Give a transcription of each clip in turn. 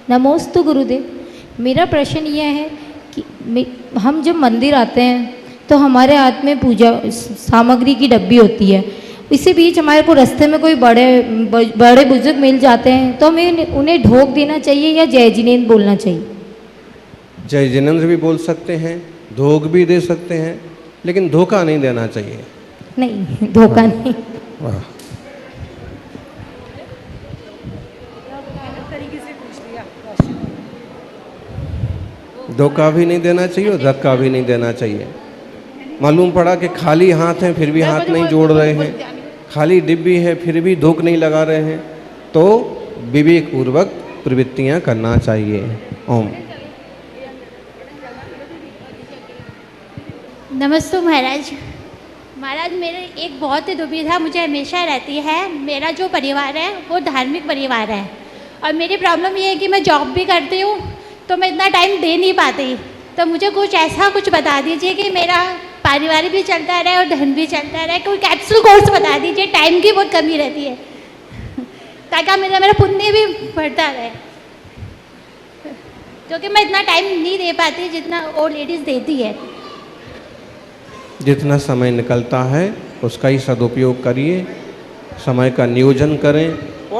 नमोस्तु गुरुदेव। मेरा प्रश्न यह है कि हम जब मंदिर आते हैं तो हमारे हाथ में पूजा सामग्री की डब्बी होती है। इसी बीच हमारे को रास्ते में कोई बड़े बुजुर्ग मिल जाते हैं तो हमें उन्हें ढोक देना चाहिए या जय जिनेंद्र बोलना चाहिए? जय जिनेंद्र भी बोल सकते हैं, धोख भी दे सकते हैं, लेकिन धोखा नहीं देना चाहिए। नहीं, धोखा नहीं। वाह, धोखा भी नहीं देना चाहिए और धक्का भी नहीं देना चाहिए। मालूम पड़ा कि खाली हाथ हैं फिर भी हाथ नहीं जोड़ रहे हैं, खाली डिब्बी है फिर भी धोख नहीं लगा रहे हैं, तो विवेक पूर्वक प्रवृत्तियां करना चाहिए। ओम। नमस्ते महाराज। महाराज, मेरे एक बहुत ही दुविधा मुझे हमेशा रहती है। मेरा जो परिवार है वो धार्मिक परिवार है और मेरी प्रॉब्लम ये है कि मैं जॉब भी करती हूँ तो मैं इतना टाइम दे नहीं पाती। तो मुझे कुछ बता दीजिए कि मेरा पारिवारिक भी चलता रहे और धन भी चलता रहे। कोई कैप्सूल कोर्स बता दीजिए, टाइम की बहुत कमी रहती है ताकि मेरा पुण्य भी बढ़ता रहे, क्योंकि मैं इतना टाइम नहीं दे पाती जितना वो लेडीज़ देती है। जितना समय निकलता है उसका ही सदुपयोग करिए, समय का नियोजन करें,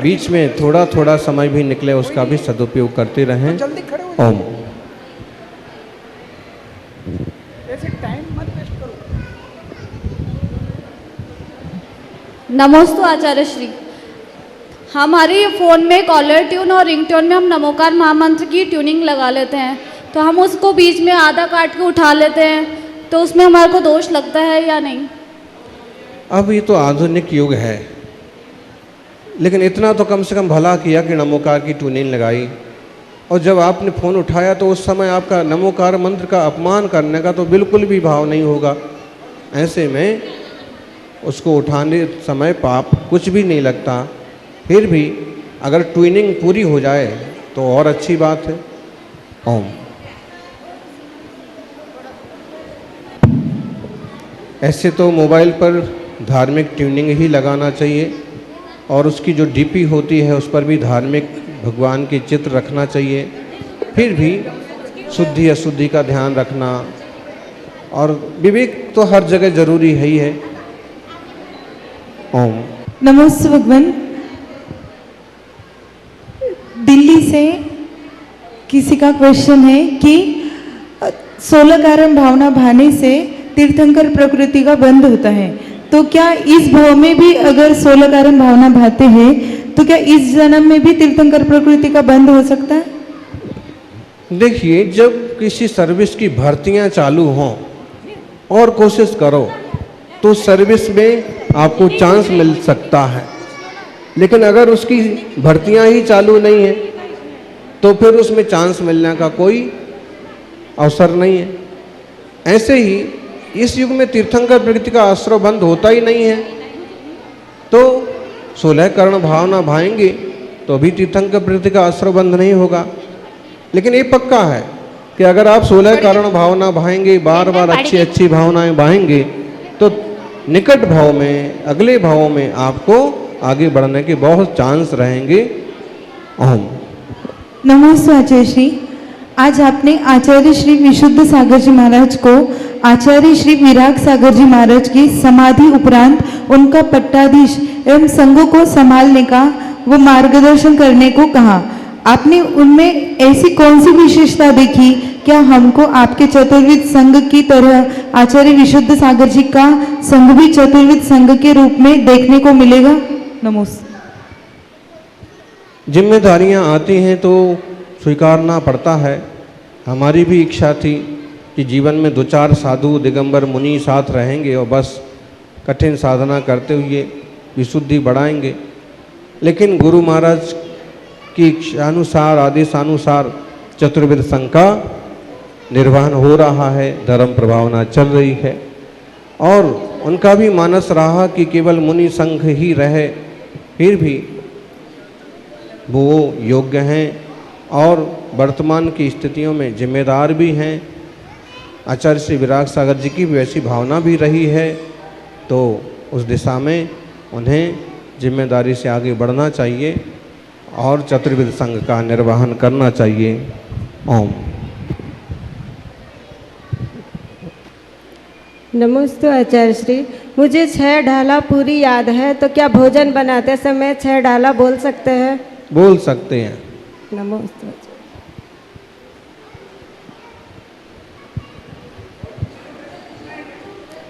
बीच में थोड़ा थोड़ा समय भी निकले उसका भी सदुपयोग करते रहें। ओम। ऐसे टाइम मत वेस्ट करो। नमोस्तु आचार्य श्री। हमारे फ़ोन में कॉलर ट्यून और रिंगटोन में हम नमोकार महामंत्र की ट्यूनिंग लगा लेते हैं, तो हम उसको बीच में आधा काट के उठा लेते हैं, तो उसमें हमारे को दोष लगता है या नहीं? अब ये तो आधुनिक युग है, लेकिन इतना तो कम से कम भला किया कि नमोकार की ट्यूनिंग लगाई, और जब आपने फ़ोन उठाया तो उस समय आपका नमोकार मंत्र का अपमान करने का तो बिल्कुल भी भाव नहीं होगा। ऐसे में उसको उठाने समय पाप कुछ भी नहीं लगता। फिर भी अगर ट्यूनिंग पूरी हो जाए तो और अच्छी बात है। ओम। ऐसे तो मोबाइल पर धार्मिक ट्यूनिंग ही लगाना चाहिए और उसकी जो डीपी होती है उस पर भी धार्मिक भगवान के चित्र रखना चाहिए। फिर भी शुद्धि अशुद्धि का ध्यान रखना और विवेक तो हर जगह जरूरी है ही है। ओम। नमस्ते भगवान। दिल्ली से किसी का क्वेश्चन है कि 16 कारण भावना भाने से तीर्थंकर प्रकृति का बंध होता है, तो क्या इस भाव में भी अगर 16 कारण भावना भाते हैं तो क्या इस जन्म में भी तीर्थंकर प्रकृति का बंध हो सकता है? देखिए, जब किसी सर्विस की भर्तियां चालू हों और कोशिश करो तो सर्विस में आपको चांस मिल सकता है, लेकिन अगर उसकी भर्तियां ही चालू नहीं है तो फिर उसमें चांस मिलने का कोई अवसर नहीं है। ऐसे ही इस युग में तीर्थंकर प्रकृति का आश्रय बंद होता ही नहीं है, तो 16 कर्ण भावना भाएंगे तो भी तीर्थंकर प्रकृति का आश्रय बंद नहीं होगा। लेकिन ये पक्का है कि अगर आप 16 कर्ण भावना भाएंगे, बार बार अच्छी अच्छी भावनाएं भाएंगे, तो निकट भाव में, अगले भाव में आपको आगे बढ़ने के बहुत चांस रहेंगे। ओम। नमस्ते आचार्य श्री। आज आपने आचार्य श्री विशुद्ध सागर जी महाराज को आचार्य श्री विराग सागर जी महाराज की समाधि उपरांत उनका पट्टाधीश एवं संघों को संभालने का व मार्गदर्शन करने को कहा। आपने उनमें ऐसी कौन सी विशेषता देखी? क्या हमको आपके चतुर्विद संघ की तरह आचार्य विशुद्ध सागर जी का संघ भी चतुर्विद संघ के रूप में देखने को मिलेगा? नमस्ते। जिम्मेदारियां आती हैं तो स्वीकारना पड़ता है। हमारी भी इच्छा थी कि जीवन में 2-4 साधु दिगंबर मुनि साथ रहेंगे और बस कठिन साधना करते हुए विशुद्धि बढ़ाएंगे, लेकिन गुरु महाराज की इच्छानुसार, आदेशानुसार चतुर्विद संघ का निर्वहन हो रहा है, धर्म प्रभावना चल रही है और उनका भी मानस रहा कि केवल मुनि संघ ही रहे। फिर भी वो योग्य हैं और वर्तमान की स्थितियों में जिम्मेदार भी हैं। आचार्य श्री विराग सागर जी की भी वैसी भावना भी रही है, तो उस दिशा में उन्हें जिम्मेदारी से आगे बढ़ना चाहिए और चतुर्विध संघ का निर्वहन करना चाहिए। ओम। नमस्ते आचार्य श्री, मुझे 6 ढाला पूरी याद है, तो क्या भोजन बनाते समय 6 ढाला बोल सकते हैं? बोल सकते हैं। नमस्ते।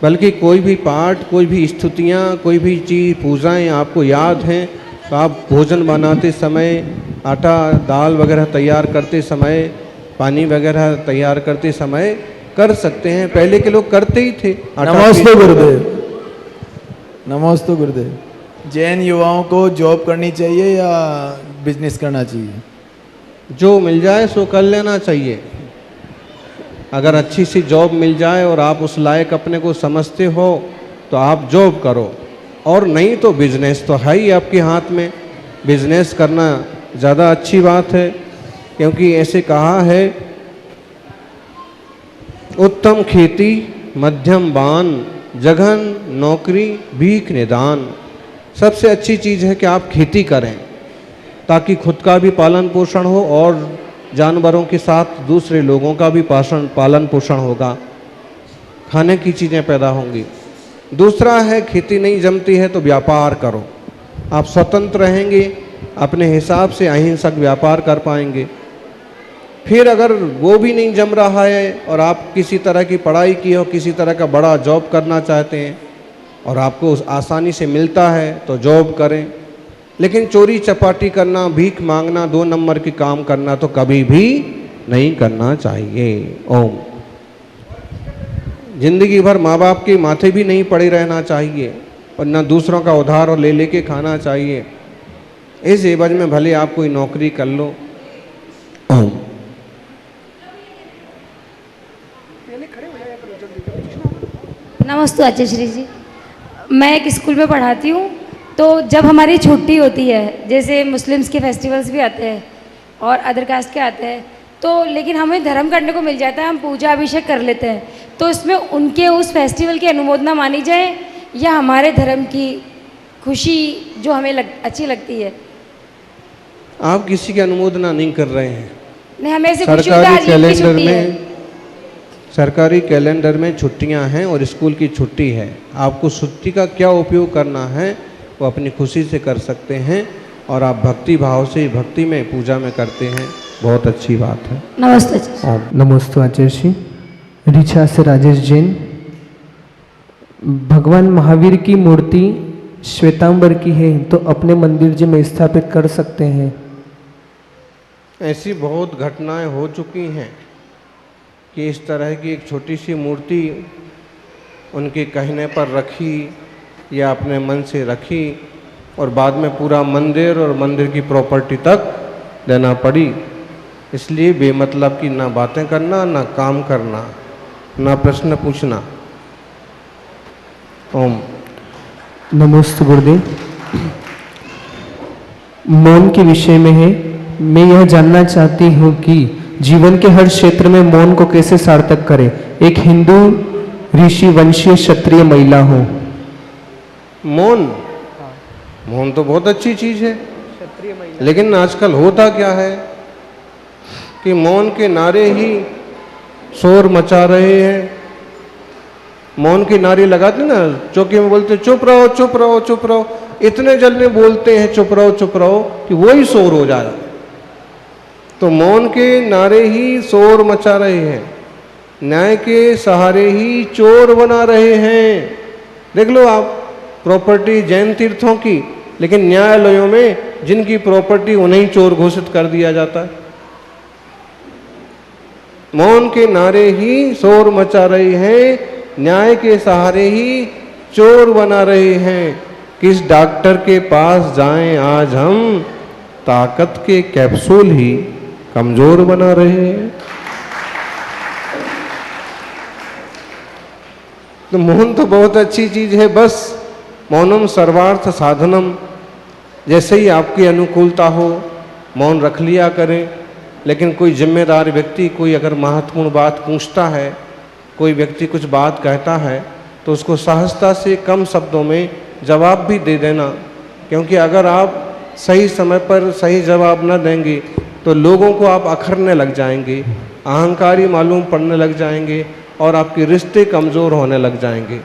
बल्कि कोई भी पाठ, कोई भी स्तुतियाँ, कोई भी चीज़, पूजाएं आपको याद हैं तो आप भोजन बनाते समय, आटा दाल वगैरह तैयार करते समय, पानी वगैरह तैयार करते समय कर सकते हैं। पहले के लोग करते ही थे। नमस्ते गुरुदेव। नमस्ते गुरुदेव। जैन युवाओं को जॉब करनी चाहिए या बिजनेस करना चाहिए? जो मिल जाए सो कर लेना चाहिए। अगर अच्छी सी जॉब मिल जाए और आप उस लायक अपने को समझते हो तो आप जॉब करो, और नहीं तो बिजनेस तो है ही आपके हाथ में। बिजनेस करना ज़्यादा अच्छी बात है, क्योंकि ऐसे कहा है, उत्तम खेती मध्यम बान, जघन नौकरी भीख निदान। सबसे अच्छी चीज़ है कि आप खेती करें, ताकि खुद का भी पालन पोषण हो और जानवरों के साथ दूसरे लोगों का भी पालन पोषण होगा, खाने की चीज़ें पैदा होंगी। दूसरा है, खेती नहीं जमती है तो व्यापार करो। आप स्वतंत्र रहेंगे, अपने हिसाब से अहिंसक व्यापार कर पाएंगे। फिर अगर वो भी नहीं जम रहा है और आप किसी तरह की पढ़ाई की हो, किसी तरह का बड़ा जॉब करना चाहते हैं और आपको आसानी से मिलता है तो जॉब करें। लेकिन चोरी चपाटी करना, भीख मांगना, 2 नंबर की काम करना तो कभी भी नहीं करना चाहिए। ओम। जिंदगी भर माँ बाप के माथे भी नहीं पड़े रहना चाहिए और न दूसरों का उधार और ले लेके खाना चाहिए। इस एवज में भले आप कोई नौकरी कर लो। ओम। नमस्ते आचार्य श्री जी। मैं एक स्कूल में पढ़ाती हूँ, तो जब हमारी छुट्टी होती है, जैसे मुस्लिम्स के फेस्टिवल्स भी आते हैं और अदर कास्ट के आते हैं, तो लेकिन हमें धर्म करने को मिल जाता है, हम पूजा अभिषेक कर लेते हैं, तो इसमें उनके उस फेस्टिवल की अनुमोदना मानी जाए या हमारे धर्म की खुशी जो हमें अच्छी लगती है? आप किसी की अनुमोदना नहीं कर रहे हैं। नहीं, हमें ऐसे खुशी होती है, आज इनकी छुट्टी है। सरकारी कैलेंडर में छुट्टियां हैं और स्कूल की छुट्टी है। आपको छुट्टी का क्या उपयोग करना है वो अपनी खुशी से कर सकते हैं, और आप भक्ति भाव से भक्ति में पूजा में करते हैं, बहुत अच्छी बात है। नमस्ते। नमस्ते आचार्य श्री। ऋचा से राजेश जैन। भगवान महावीर की मूर्ति श्वेतांबर की है, तो अपने मंदिर जी में स्थापित कर सकते हैं? ऐसी बहुत घटनाएं हो चुकी हैं कि इस तरह की एक छोटी सी मूर्ति उनके कहने पर रखी या अपने मन से रखी और बाद में पूरा मंदिर और मंदिर की प्रॉपर्टी तक देना पड़ी। इसलिए बेमतलब की ना बातें करना, ना काम करना, ना प्रश्न पूछना। ओम। नमस्ते गुरुदेव। मौन के विषय में है, मैं यह जानना चाहती हूँ कि जीवन के हर क्षेत्र में मौन को कैसे सार्थक करें। एक हिंदू ऋषि वंशीय क्षत्रिय महिला हूँ। मौन तो बहुत अच्छी चीज है, लेकिन आजकल होता क्या है कि मौन के नारे ही शोर मचा रहे हैं। मौन के नारे लगाते ना, चौकी में बोलते चुप रहो चुप रहो चुप रहो, इतने जल्दी बोलते हैं चुप रहो कि वही शोर हो जाए। तो मौन के नारे ही शोर मचा रहे हैं, न्याय के सहारे ही चोर बना रहे हैं। देख लो आप प्रॉपर्टी जैन तीर्थों की, लेकिन न्यायालयों में जिनकी प्रॉपर्टी उन्हें चोर घोषित कर दिया जाता है। मौन के नारे ही शोर मचा रहे हैं, न्याय के सहारे ही चोर बना रहे हैं। किस डॉक्टर के पास जाएं आज हम, ताकत के कैप्सूल ही कमजोर बना रहे हैं। तो मौन तो बहुत अच्छी चीज है, बस मौनम सर्वार्थ साधनम। जैसे ही आपकी अनुकूलता हो मौन रख लिया करें। लेकिन कोई जिम्मेदार व्यक्ति कोई अगर महत्वपूर्ण बात पूछता है, कोई व्यक्ति कुछ बात कहता है, तो उसको सहजता से कम शब्दों में जवाब भी दे देना। क्योंकि अगर आप सही समय पर सही जवाब न देंगे तो लोगों को आप अखरने लग जाएंगे, अहंकारी मालूम पड़ने लग जाएंगे और आपके रिश्ते कमज़ोर होने लग जाएंगे।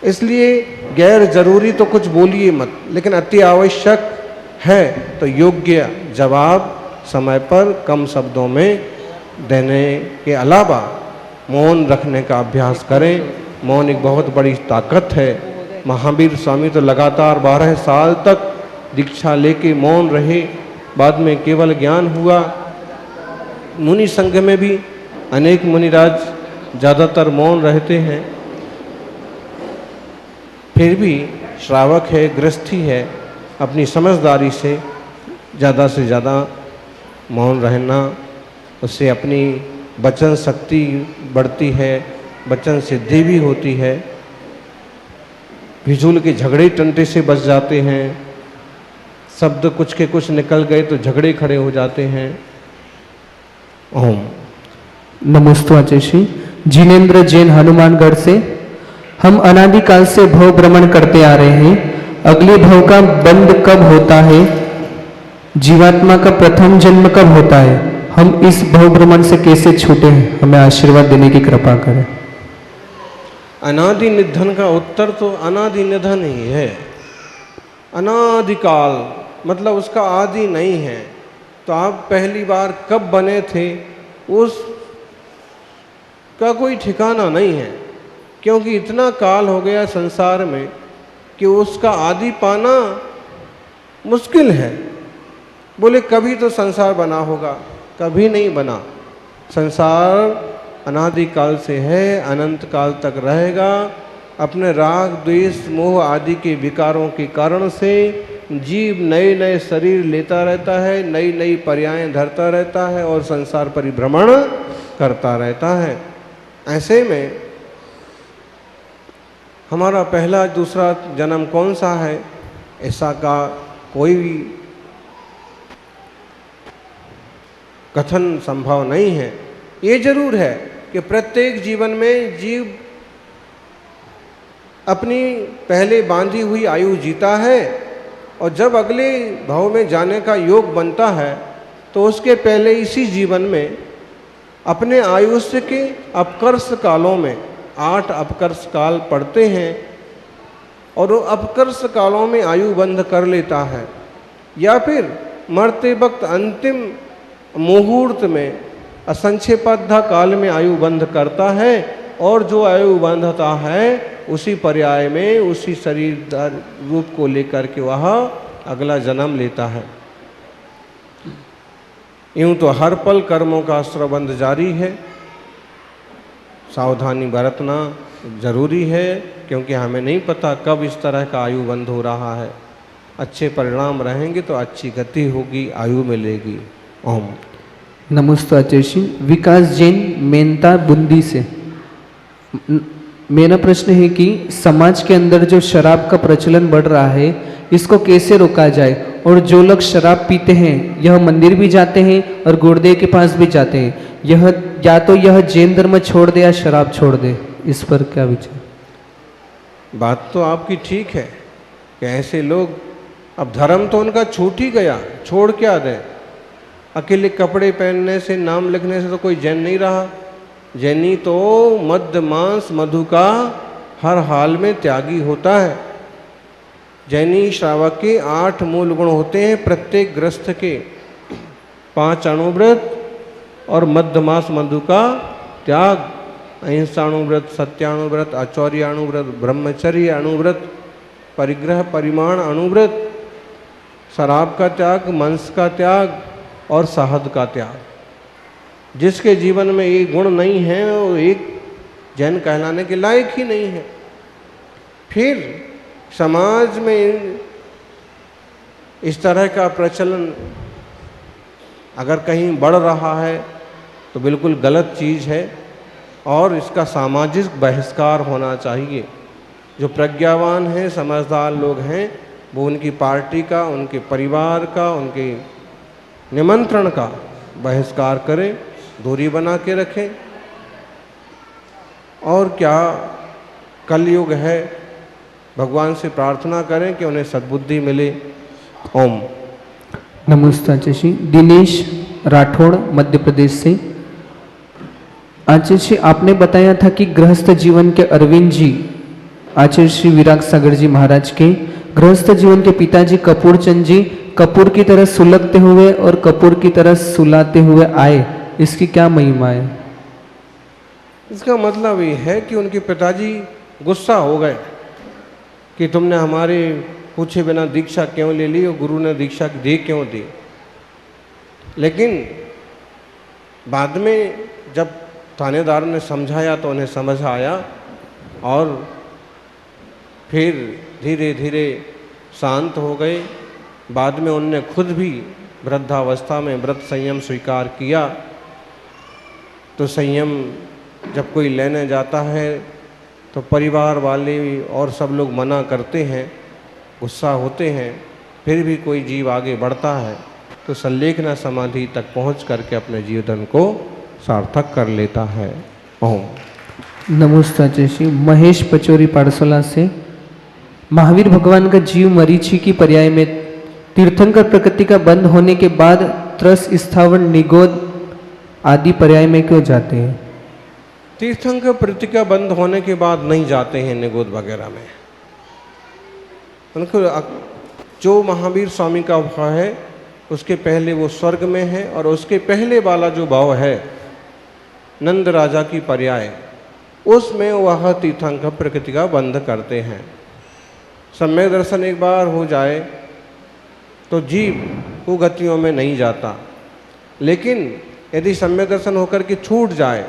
इसलिए गैर ज़रूरी तो कुछ बोलिए मत, लेकिन अति आवश्यक है तो योग्य जवाब समय पर कम शब्दों में देने के अलावा मौन रखने का अभ्यास करें। मौन एक बहुत बड़ी ताकत है। महावीर स्वामी तो लगातार 12 साल तक दीक्षा लेके मौन रहे, बाद में केवल ज्ञान हुआ। मुनि संघ में भी अनेक मुनिराज ज़्यादातर मौन रहते हैं, फिर भी श्रावक है, गृहस्थी है, अपनी समझदारी से ज़्यादा मौन रहना, उससे अपनी वचन शक्ति बढ़ती है, वचन सिद्धि भी होती है, फिजूल के झगड़े टंटे से बच जाते हैं, शब्द कुछ के कुछ निकल गए तो झगड़े खड़े हो जाते हैं। ओम नमोस्तु आचार्य श्री। जिनेन्द्र जैन हनुमानगढ़ से। हम अनादिकाल से भव भ्रमण करते आ रहे हैं, अगले भव का बंद कब होता है? जीवात्मा का प्रथम जन्म कब होता है? हम इस भव भ्रमण से कैसे छूटे हैं? हमें आशीर्वाद देने की कृपा करें। अनादि निधन का उत्तर तो अनादि निधन ही है। अनादिकाल मतलब उसका आदि नहीं है। तो आप पहली बार कब बने थे उस का कोई ठिकाना नहीं है, क्योंकि इतना काल हो गया संसार में कि उसका आदि पाना मुश्किल है। बोले कभी तो संसार बना होगा, कभी नहीं बना। संसार अनादिकाल से है, अनंत काल तक रहेगा। अपने राग द्वेष मोह आदि के विकारों के कारण से जीव नए नए शरीर लेता रहता है, नई नई पर्यायें धरता रहता है और संसार परिभ्रमण करता रहता है। ऐसे में हमारा पहला दूसरा जन्म कौन सा है, ऐसा का कोई भी कथन संभव नहीं है। ये जरूर है कि प्रत्येक जीवन में जीव अपनी पहले बांधी हुई आयु जीता है और जब अगले भाव में जाने का योग बनता है तो उसके पहले इसी जीवन में अपने आयुष्य के अपकर्ष कालों में 8 अपकर्ष काल पड़ते हैं और वो अपकर्ष कालों में आयु बंध कर लेता है, या फिर मरते वक्त अंतिम मुहूर्त में असंक्षेपाद्धा काल में आयु बंध करता है और जो आयु बंधता है उसी पर्याय में उसी शरीर रूप को लेकर के वह अगला जन्म लेता है। यूं तो हर पल कर्मों का स्रबंध जारी है। सावधानी बरतना जरूरी है, क्योंकि हमें नहीं पता कब इस तरह का आयु बंध हो रहा है। अच्छे परिणाम रहेंगे तो अच्छी गति होगी, आयु मिलेगी। ओम नमस्ते आचार्य श्री। विकास जैन मेनता बूंदी से। मेरा प्रश्न है कि समाज के अंदर जो शराब का प्रचलन बढ़ रहा है, इसको कैसे रोका जाए? और जो लोग शराब पीते हैं यह मंदिर भी जाते हैं और गुरुदेव के पास भी जाते हैं, यह या तो यह जैन धर्म छोड़ दे या शराब छोड़ दे, इस पर क्या विचार? बात तो आपकी ठीक है कि ऐसे लोग, अब धर्म तो उनका छूट ही गया, छोड़ क्या दें? अकेले कपड़े पहनने से, नाम लिखने से तो कोई जैन नहीं रहा। जैनी तो मद्य मांस मधु का हर हाल में त्यागी होता है। जैनी श्रावक के 8 मूल गुण होते हैं प्रत्येक ग्रस्त के, 5 अणुव्रत और मद्य मांस मधु का त्याग, अहिंसाणुव्रत, सत्याणुव्रत, आचौर्याणुव्रत, ब्रह्मचर्य अणुव्रत, परिग्रह परिमाण अणुव्रत, शराब का त्याग, मांस का त्याग और शहद का त्याग। जिसके जीवन में ये गुण नहीं है वो एक जैन कहलाने के लायक ही नहीं है। फिर समाज में इस तरह का प्रचलन अगर कहीं बढ़ रहा है तो बिल्कुल गलत चीज़ है और इसका सामाजिक बहिष्कार होना चाहिए। जो प्रज्ञावान हैं, समझदार लोग हैं, वो उनकी पार्टी का, उनके परिवार का, उनके निमंत्रण का बहिष्कार करें, दूरी बना के रखें। और क्या, कलयुग है, भगवान से प्रार्थना करें कि उन्हें सद्बुद्धि मिले। ओम नमस्ते आचार्य श्री। दिनेश राठौड़ मध्य प्रदेश से। आचार्य श्री, आपने बताया था कि गृहस्थ जीवन के अरविंद जी आचार्य श्री विराग सागर जी महाराज के गृहस्थ जीवन के पिताजी कपूर चंद जी कपूर की तरह सुलगते हुए और कपूर की तरह सुलाते हुए आए, इसकी क्या महिमा है? इसका मतलब ये है कि उनके पिताजी गुस्सा हो गए कि तुमने हमारे पूछे बिना दीक्षा क्यों ले ली और गुरु ने दीक्षा दे क्यों दी। लेकिन बाद में जब थानेदार ने समझाया तो उन्हें समझ आया और फिर धीरे धीरे शांत हो गए। बाद में उनने खुद भी वृद्धावस्था में व्रत संयम स्वीकार किया। तो संयम जब कोई लेने जाता है तो परिवार वाले और सब लोग मना करते हैं, गुस्सा होते हैं, फिर भी कोई जीव आगे बढ़ता है तो संलेखना समाधि तक पहुंच करके अपने जीवन को सार्थक कर लेता है। ओम। नमस्ते आचार्य श्री। महेश पचौरी पारसोला से। महावीर भगवान का जीव मरीचि की पर्याय में तीर्थंकर प्रकृति का बंद होने के बाद त्रस, स्थावर, निगोद आदि पर्याय में क्यों जाते हैं? तीर्थंकर प्रकृति का बंद होने के बाद नहीं जाते हैं निगोद वगैरह में। उनको जो महावीर स्वामी का भाव है उसके पहले वो स्वर्ग में है और उसके पहले वाला जो भाव है नंद राजा की पर्याय, उसमें वह तीर्थंकर प्रकृति का बंद करते हैं। सम्यक दर्शन एक बार हो जाए तो जीव वो गतियों में नहीं जाता, लेकिन यदि सम्यक दर्शन होकर के छूट जाए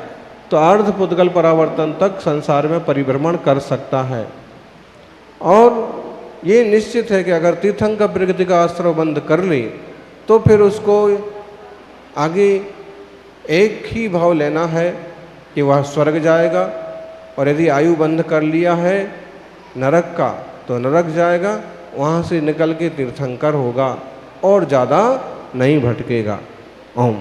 तो अर्ध पुद्गल परावर्तन तक संसार में परिभ्रमण कर सकता है। और ये निश्चित है कि अगर तीर्थंकर प्रकृति का आश्रय बंद कर ले तो फिर उसको आगे एक ही भाव लेना है कि वह स्वर्ग जाएगा, और यदि आयु बंद कर लिया है नरक का तो नरक जाएगा, वहाँ से निकल के तीर्थंकर होगा और ज़्यादा नहीं भटकेगा। ओम।